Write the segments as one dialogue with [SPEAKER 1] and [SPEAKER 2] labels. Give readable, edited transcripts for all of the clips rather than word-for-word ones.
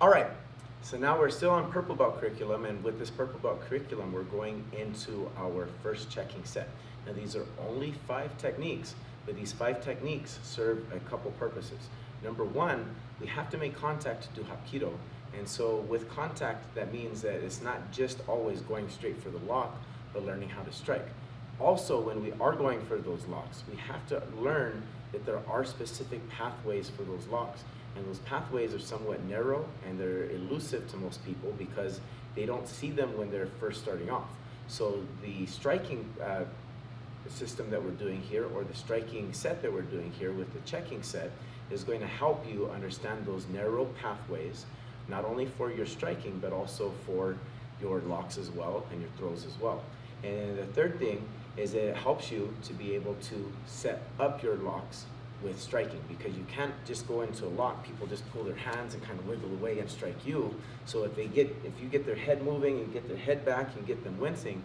[SPEAKER 1] All right, so now we're still on purple belt curriculum, and with this purple belt curriculum, we're going into our first checking set. Now these are only 5 techniques, but these 5 techniques serve a couple purposes. Number one, we have to make contact to do Hapkido. And so with contact, that means that it's not just always going straight for the lock, but learning how to strike. Also, when we are going for those locks, we have to learn that there are specific pathways for those locks. And those pathways are somewhat narrow and they're elusive to most people because they don't see them when they're first starting off. So the striking system that we're doing here, or the striking set that we're doing here with the checking set, is going to help you understand those narrow pathways, not only for your striking, but also for your locks as well and your throws as well. And the third thing is that it helps you to be able to set up your locks with striking, because you can't just go into a lock. People just pull their hands and kind of wiggle away and strike you. So if you get their head moving and get their head back and get them wincing,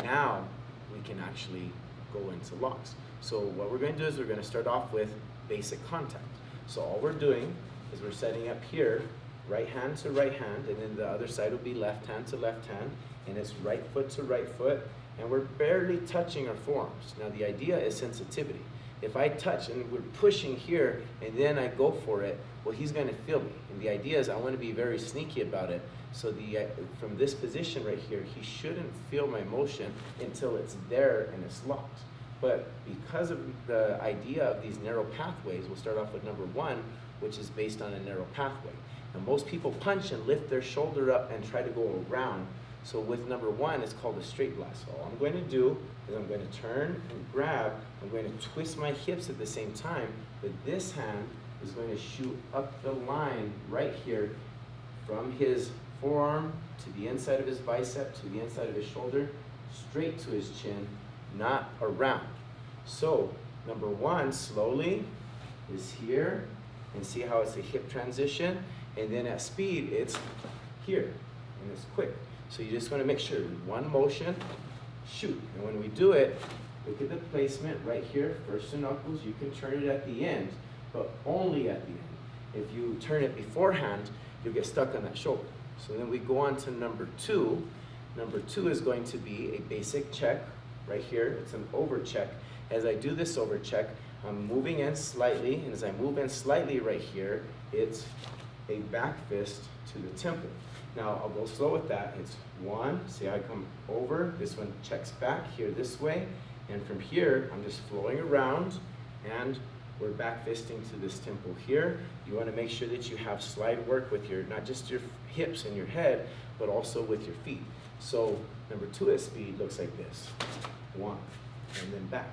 [SPEAKER 1] now we can actually go into locks. So what we're going to do is we're going to start off with basic contact. So all we're doing is we're setting up here, right hand to right hand, and then the other side will be left hand to left hand, and it's right foot to right foot, and we're barely touching our forearms. Now the idea is sensitivity. If I touch and we're pushing here and then I go for it, well, he's going to feel me. And the idea is I want to be very sneaky about it. So from this position right here, he shouldn't feel my motion until it's there and it's locked. But because of the idea of these narrow pathways, we'll start off with number one, which is based on a narrow pathway. Now most people punch and lift their shoulder up and try to go around. So with number one, it's called a straight blast. So all I'm going to do is I'm going to turn and grab. I'm going to twist my hips at the same time, but this hand is going to shoot up the line right here from his forearm to the inside of his bicep, to the inside of his shoulder, straight to his chin, not around. So number one, slowly, is here, and see how it's a hip transition, and then at speed, it's here, and it's quick. So you just want to make sure, one motion, shoot. And when we do it, look at the placement right here, first to knuckles. You can turn it at the end, but only at the end. If you turn it beforehand, you'll get stuck on that shoulder. So then we go on to number two. Number two is going to be a basic check right here. It's an over check. As I do this over check, I'm moving in slightly, and as I move in slightly right here, it's a back fist to the temple. Now I'll go slow with that. It's one, see I come over, this one checks back here this way, and from here I'm just flowing around, and we're back fisting to this temple here. You want to make sure that you have slide work with your, not just your hips and your head, but also with your feet. So number two at speed looks like this, one, and then back.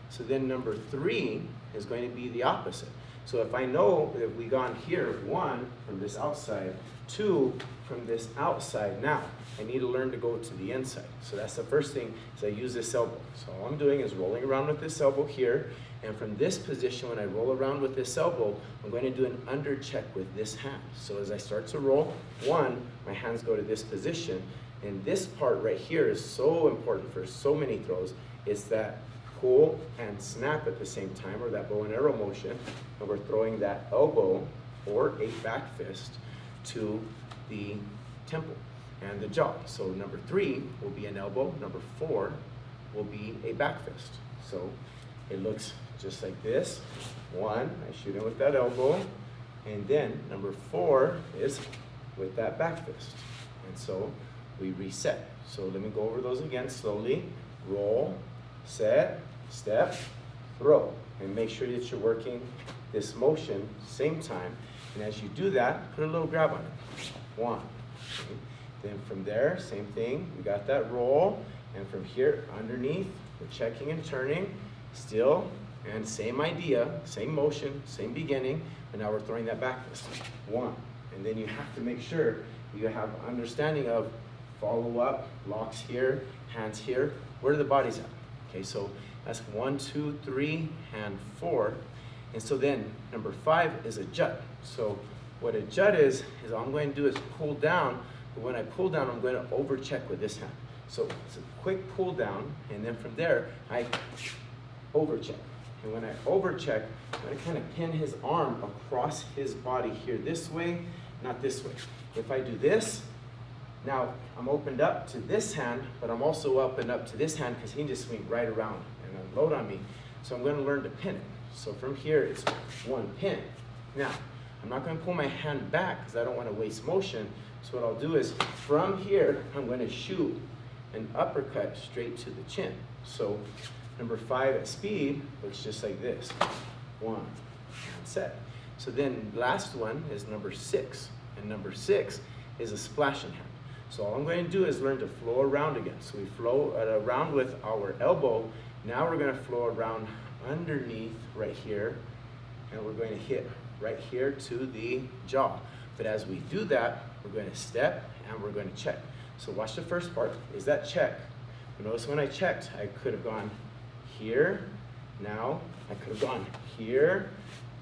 [SPEAKER 1] So then number three is going to be the opposite. So if I know that we gone here, one from this outside, two from this outside, now I need to learn to go to the inside. So that's the first thing, is I use this elbow. So all I'm doing is rolling around with this elbow here, and from this position, when I roll around with this elbow, I'm going to do an under check with this hand. So as I start to roll, one, my hands go to this position, and this part right here is so important for so many throws. It's that pull and snap at the same time, or that bow and arrow motion, and we're throwing that elbow or a back fist to the temple and the jaw. So number three will be an elbow, number four will be a back fist. So it looks just like this. One, I shoot in with that elbow, and then number four is with that back fist. And so we reset. So let me go over those again slowly. Roll, set, step, throw, and make sure that you're working this motion same time. And as you do that, put a little grab on it. One. Okay. Then from there, same thing. We got that roll, and from here underneath, we're checking and turning, still, and same idea, same motion, same beginning, and now we're throwing that back fist. One. And then you have to make sure you have understanding of follow up, locks here, hands here. Where are the bodies at? Okay, so that's 1, 2, 3, and 4. And so then number 5 is a jut. So what a jut is all I'm going to do is pull down, but when I pull down, I'm going to over check with this hand. So it's a quick pull down, and then from there, I over check. And when I over check, I'm going to kind of pin his arm across his body here this way, not this way. If I do this, now I'm opened up to this hand, but I'm also opened up to this hand because he can just swing right around and unload on me. So I'm going to learn to pin it. So from here, it's one pin. Now, I'm not going to pull my hand back because I don't want to waste motion. So what I'll do is, from here, I'm going to shoot an uppercut straight to the chin. So number 5 at speed looks just like this. 1, and set. So then last one is number 6. And number 6 is a splashing hand. So all I'm going to do is learn to flow around again. So we flow around with our elbow. Now we're going to flow around underneath right here. And we're going to hit right here to the jaw. But as we do that, we're going to step and we're going to check. So watch the first part, is that check. But notice when I checked, I could have gone here. Now I could have gone here.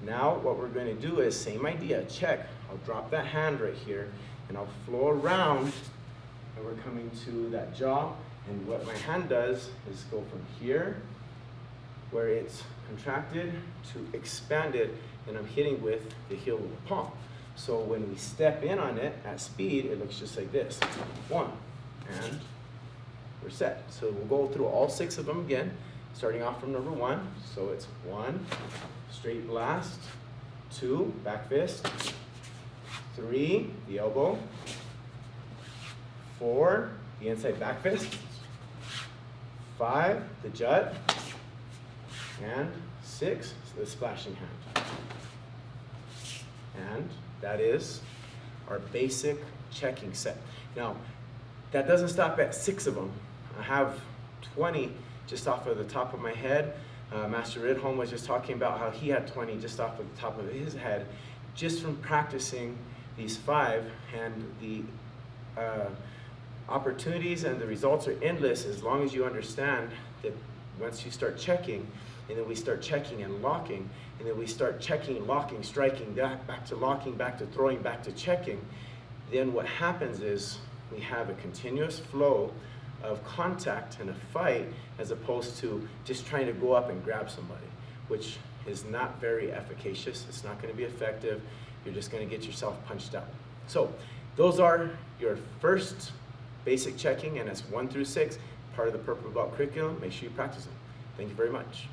[SPEAKER 1] Now what we're going to do is, same idea, check. I'll drop that hand right here and I'll flow around and we're coming to that jaw. And what my hand does is go from here, where it's contracted, to expanded, and I'm hitting with the heel of the palm. So when we step in on it at speed, it looks just like this. 1, and we're set. So we'll go through all 6 of them again, starting off from number 1. So it's 1, straight blast, 2, back fist, 3, the elbow, 4, the inside back fist, 5, the jut, and 6, the splashing hand. And that is our basic checking set. Now, that doesn't stop at 6 of them. I have 20 just off of the top of my head. Master Ridholm was just talking about how he had 20 just off of the top of his head, just from practicing these 5, and the opportunities and the results are endless as long as you understand that once you start checking, and then we start checking and locking, and then we start checking, locking, striking, back to locking, back to throwing, back to checking, then what happens is we have a continuous flow of contact and a fight, as opposed to just trying to go up and grab somebody, which is not very efficacious. It's not going to be effective. You're just going to get yourself punched out. So those are your first basic checking, and it's 1 through 6, part of the Purple Belt curriculum. Make sure you practice them. Thank you very much.